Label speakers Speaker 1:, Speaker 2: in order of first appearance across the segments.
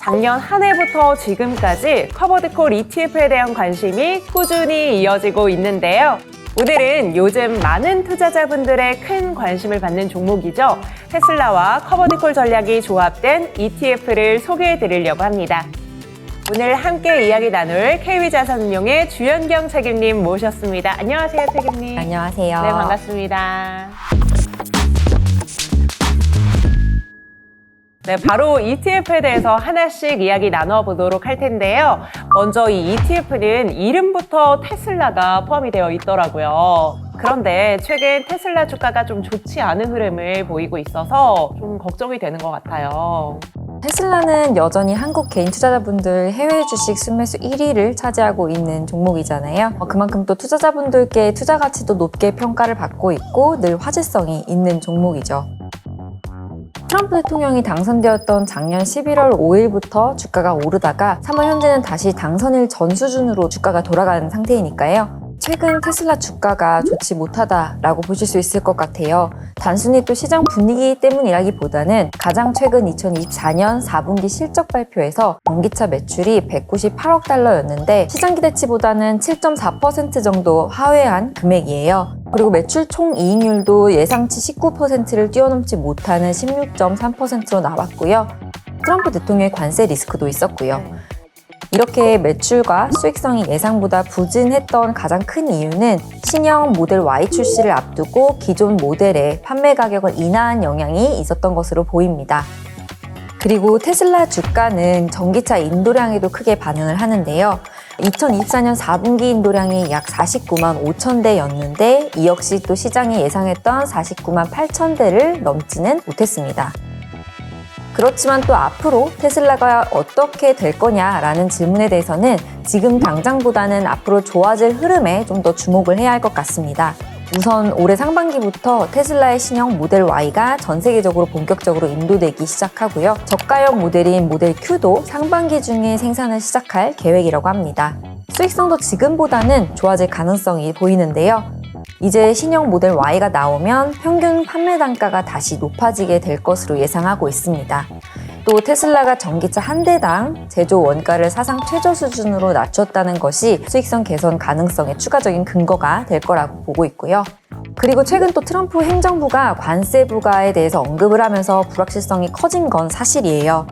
Speaker 1: 작년 한 해부터 지금까지 커버드콜 ETF에 대한 관심이 꾸준히 이어지고 있는데요. 오늘은 요즘 많은 투자자분들의 큰 관심을 받는 종목이죠. 테슬라와 커버드콜 전략이 조합된 ETF를 소개해 드리려고 합니다. 오늘 함께 이야기 나눌 KB자산운용의 주연경 책임님 모셨습니다. 안녕하세요, 책임님.
Speaker 2: 안녕하세요.
Speaker 1: 네, 반갑습니다. 네, 바로 ETF에 대해서 하나씩 이야기 나눠보도록 할 텐데요. 먼저 이 ETF는 이름부터 테슬라가 포함이 되어 있더라고요. 그런데 최근 테슬라 주가가 좀 좋지 않은 흐름을 보이고 있어서 좀 걱정이 되는 것 같아요.
Speaker 2: 테슬라는 여전히 한국 개인 투자자분들 해외 주식 순매수 1위를 차지하고 있는 종목이잖아요. 그만큼 또 투자자분들께 투자 가치도 높게 평가를 받고 있고 늘 화제성이 있는 종목이죠. 트럼프 대통령이 당선되었던 작년 11월 5일부터 주가가 오르다가 3월 현재는 다시 당선일 전 수준으로 주가가 돌아가는 상태이니까요. 최근 테슬라 주가가 좋지 못하다라고 보실 수 있을 것 같아요. 단순히 또 시장 분위기 때문이라기보다는 가장 최근 2024년 4분기 실적 발표에서 전기차 매출이 198억 달러였는데 시장 기대치보다는 7.4% 정도 하회한 금액이에요. 그리고 매출 총 이익률도 예상치 19%를 뛰어넘지 못하는 16.3%로 나왔고요. 트럼프 대통령의 관세 리스크도 있었고요. 이렇게 매출과 수익성이 예상보다 부진했던 가장 큰 이유는 신형 모델 Y 출시를 앞두고 기존 모델의 판매 가격을 인하한 영향이 있었던 것으로 보입니다. 그리고 테슬라 주가는 전기차 인도량에도 크게 반응을 하는데요. 2024년 4분기 인도량이 약 49만 5천 대였는데 이 역시 또 시장이 예상했던 49만 8천 대를 넘지는 못했습니다. 그렇지만 또 앞으로 테슬라가 어떻게 될 거냐라는 질문에 대해서는 지금 당장보다는 앞으로 좋아질 흐름에 좀 더 주목을 해야 할 것 같습니다. 우선 올해 상반기부터 테슬라의 신형 모델 Y가 전 세계적으로 본격적으로 인도되기 시작하고요. 저가형 모델인 모델 Q도 상반기 중에 생산을 시작할 계획이라고 합니다. 수익성도 지금보다는 좋아질 가능성이 보이는데요. 이제 신형 모델 Y가 나오면 평균 판매 단가가 다시 높아지게 될 것으로 예상하고 있습니다. 또 테슬라가 전기차 한 대당 제조 원가를 사상 최저 수준으로 낮췄다는 것이 수익성 개선 가능성의 추가적인 근거가 될 거라고 보고 있고요. 그리고 최근 또 트럼프 행정부가 관세 부과에 대해서 언급을 하면서 불확실성이 커진 건 사실이에요.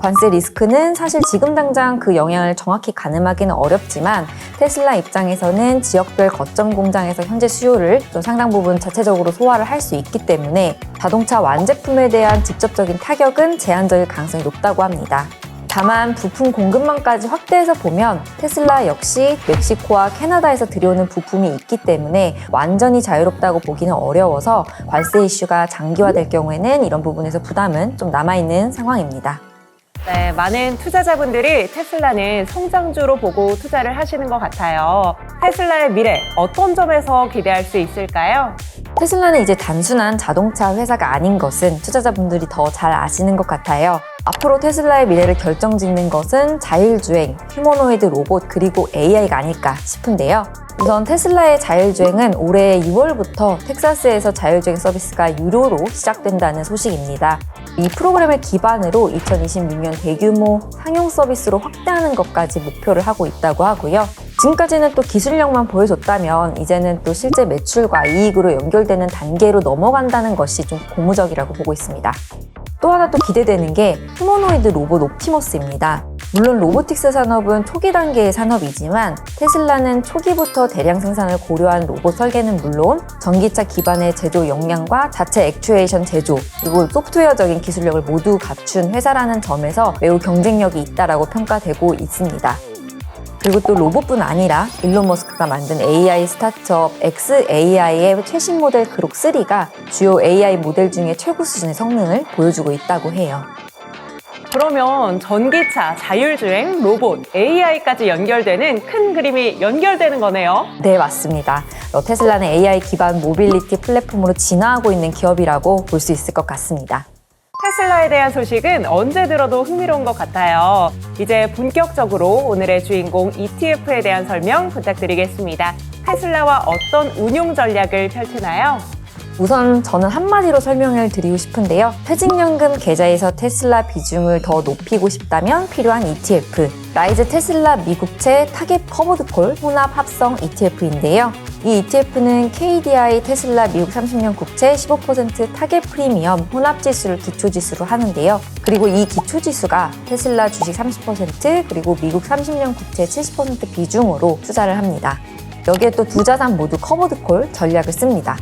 Speaker 2: 관세 리스크는 사실 지금 당장 그 영향을 정확히 가늠하기는 어렵지만 테슬라 입장에서는 지역별 거점 공장에서 현재 수요를 좀 상당 부분 자체적으로 소화를 할 수 있기 때문에 자동차 완제품에 대한 직접적인 타격은 제한적일 가능성이 높다고 합니다. 다만 부품 공급망까지 확대해서 보면 테슬라 역시 멕시코와 캐나다에서 들여오는 부품이 있기 때문에 완전히 자유롭다고 보기는 어려워서 관세 이슈가 장기화될 경우에는 이런 부분에서 부담은 좀 남아있는 상황입니다.
Speaker 1: 네, 많은 투자자분들이 테슬라는 성장주로 보고 투자를 하시는 것 같아요. 테슬라의 미래 어떤 점에서 기대할 수 있을까요?
Speaker 2: 테슬라는 이제 단순한 자동차 회사가 아닌 것은 투자자분들이 더 잘 아시는 것 같아요. 앞으로 테슬라의 미래를 결정짓는 것은 자율주행, 휴머노이드 로봇, 그리고 AI가 아닐까 싶은데요. 우선 테슬라의 자율주행은 올해 6월부터 텍사스에서 자율주행 서비스가 유료로 시작된다는 소식입니다. 이 프로그램을 기반으로 2026년 대규모 상용 서비스로 확대하는 것까지 목표를 하고 있다고 하고요. 지금까지는 또 기술력만 보여줬다면 이제는 또 실제 매출과 이익으로 연결되는 단계로 넘어간다는 것이 좀 고무적이라고 보고 있습니다. 또 하나 또 기대되는 게 휴머노이드 로봇 옵티머스입니다. 물론 로보틱스 산업은 초기 단계의 산업이지만 테슬라는 초기부터 대량 생산을 고려한 로봇 설계는 물론 전기차 기반의 제조 역량과 자체 액추에이션 제조 그리고 소프트웨어적인 기술력을 모두 갖춘 회사라는 점에서 매우 경쟁력이 있다라고 평가되고 있습니다. 그리고 또 로봇뿐 아니라 일론 머스크가 만든 AI 스타트업 xAI의 최신 모델 그록 3가 주요 AI 모델 중에 최고 수준의 성능을 보여주고 있다고 해요.
Speaker 1: 그러면 전기차, 자율주행, 로봇, AI까지 연결되는 큰 그림이 연결되는 거네요.
Speaker 2: 네, 맞습니다. 테슬라는 AI 기반 모빌리티 플랫폼으로 진화하고 있는 기업이라고 볼 수 있을 것 같습니다.
Speaker 1: 테슬라에 대한 소식은 언제 들어도 흥미로운 것 같아요. 이제 본격적으로 오늘의 주인공 ETF에 대한 설명 부탁드리겠습니다. 테슬라와 어떤 운용 전략을 펼치나요?
Speaker 2: 우선 저는 한마디로 설명을 드리고 싶은데요. 퇴직연금 계좌에서 테슬라 비중을 더 높이고 싶다면 필요한 ETF, 라이즈 테슬라 미국채 타겟 커버드콜 혼합 합성 ETF인데요. 이 ETF는 KDI 테슬라 미국 30년 국채 15% 타겟 프리미엄 혼합지수를 기초지수로 하는데요. 그리고 이 기초지수가 테슬라 주식 30% 그리고 미국 30년 국채 70% 비중으로 투자를 합니다. 여기에 또 두 자산 모두 커버드콜 전략을 씁니다.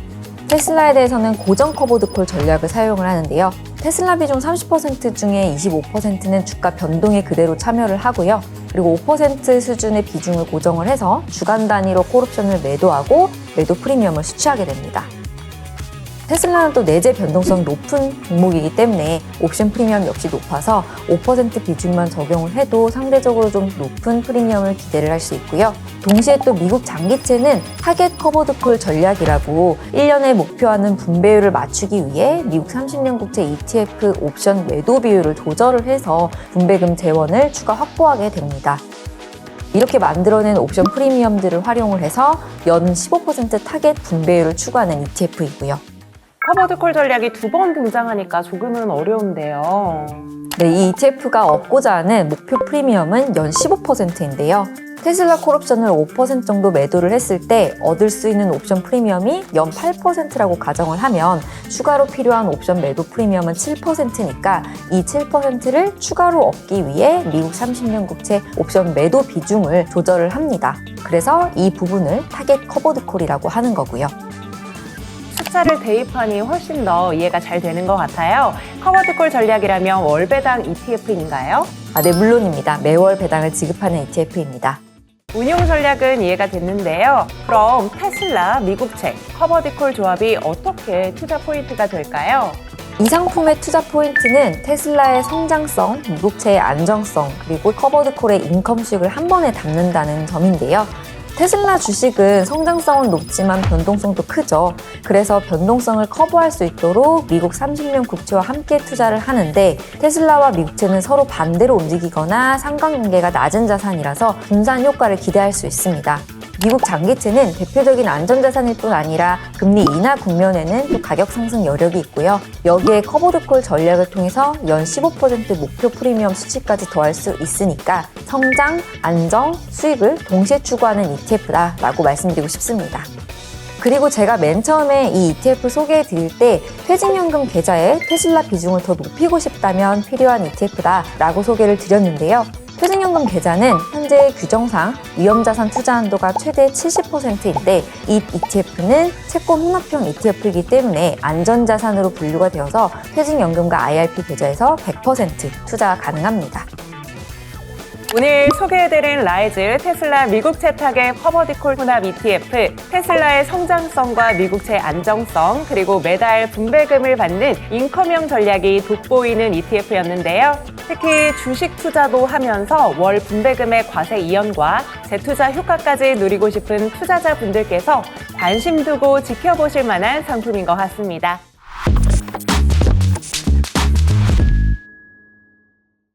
Speaker 2: 테슬라에 대해서는 고정 커버드콜 전략을 사용을 하는데요. 테슬라 비중 30% 중에 25%는 주가 변동에 그대로 참여를 하고요. 그리고 5% 수준의 비중을 고정을 해서 주간 단위로 콜옵션을 매도하고 매도 프리미엄을 수취하게 됩니다. 테슬라는 또 내재 변동성 높은 종목이기 때문에 옵션 프리미엄 역시 높아서 5% 비중만 적용을 해도 상대적으로 좀 높은 프리미엄을 기대를 할 수 있고요. 동시에 또 미국 장기채는 타겟 커버드콜 전략이라고 1년에 목표하는 분배율을 맞추기 위해 미국 30년 국채 ETF 옵션 매도 비율을 조절을 해서 분배금 재원을 추가 확보하게 됩니다. 이렇게 만들어낸 옵션 프리미엄들을 활용을 해서 연 15% 타겟 분배율을 추구하는 ETF이고요.
Speaker 1: 커버드콜 전략이 두 번 등장하니까 조금은 어려운데요.
Speaker 2: 네, 이 ETF가 얻고자 하는 목표 프리미엄은 연 15%인데요. 테슬라 콜옵션을 5% 정도 매도를 했을 때 얻을 수 있는 옵션 프리미엄이 연 8%라고 가정을 하면 추가로 필요한 옵션 매도 프리미엄은 7%니까 이 7%를 추가로 얻기 위해 미국 30년 국채 옵션 매도 비중을 조절을 합니다. 그래서 이 부분을 타겟 커버드콜이라고 하는 거고요.
Speaker 1: 숫자를 대입하니 훨씬 더 이해가 잘 되는 것 같아요. 커버드콜 전략이라면 월배당 ETF인가요?
Speaker 2: 네, 물론입니다. 매월 배당을 지급하는 ETF입니다.
Speaker 1: 운용 전략은 이해가 됐는데요. 그럼 테슬라 미국채 커버드콜 조합이 어떻게 투자 포인트가 될까요?
Speaker 2: 이 상품의 투자 포인트는 테슬라의 성장성, 미국채의 안정성, 그리고 커버드콜의 인컴 수익을 한 번에 담는다는 점인데요. 테슬라 주식은 성장성은 높지만 변동성도 크죠. 그래서 변동성을 커버할 수 있도록 미국 30년 국채와 함께 투자를 하는데 테슬라와 미국채는 서로 반대로 움직이거나 상관관계가 낮은 자산이라서 분산 효과를 기대할 수 있습니다. 미국 장기채는 대표적인 안전자산일 뿐 아니라 금리 인하 국면에는 또 가격 상승 여력이 있고요. 여기에 커버드콜 전략을 통해서 연 15% 목표 프리미엄 수치까지 더할 수 있으니까 성장, 안정, 수익을 동시에 추구하는 ETF다라고 말씀드리고 싶습니다. 그리고 제가 맨 처음에 이 ETF 소개해 드릴 때 퇴직연금 계좌에 테슬라 비중을 더 높이고 싶다면 필요한 ETF다라고 소개를 드렸는데요. 퇴직연금 계좌는 현재 규정상 위험자산 투자 한도가 최대 70%인데 이 ETF는 채권 혼합형 ETF이기 때문에 안전자산으로 분류가 되어서 퇴직연금과 IRP 계좌에서 100% 투자가 가능합니다.
Speaker 1: 오늘 소개해드린 라이즈 테슬라 미국채 타겟 커버드콜 혼합 ETF, 테슬라의 성장성과 미국채 안정성, 그리고 매달 분배금을 받는 인컴형 전략이 돋보이는 ETF였는데요. 특히 주식 투자도 하면서 월 분배금의 과세 이연과 재투자 효과까지 누리고 싶은 투자자분들께서 관심 두고 지켜보실 만한 상품인 것 같습니다.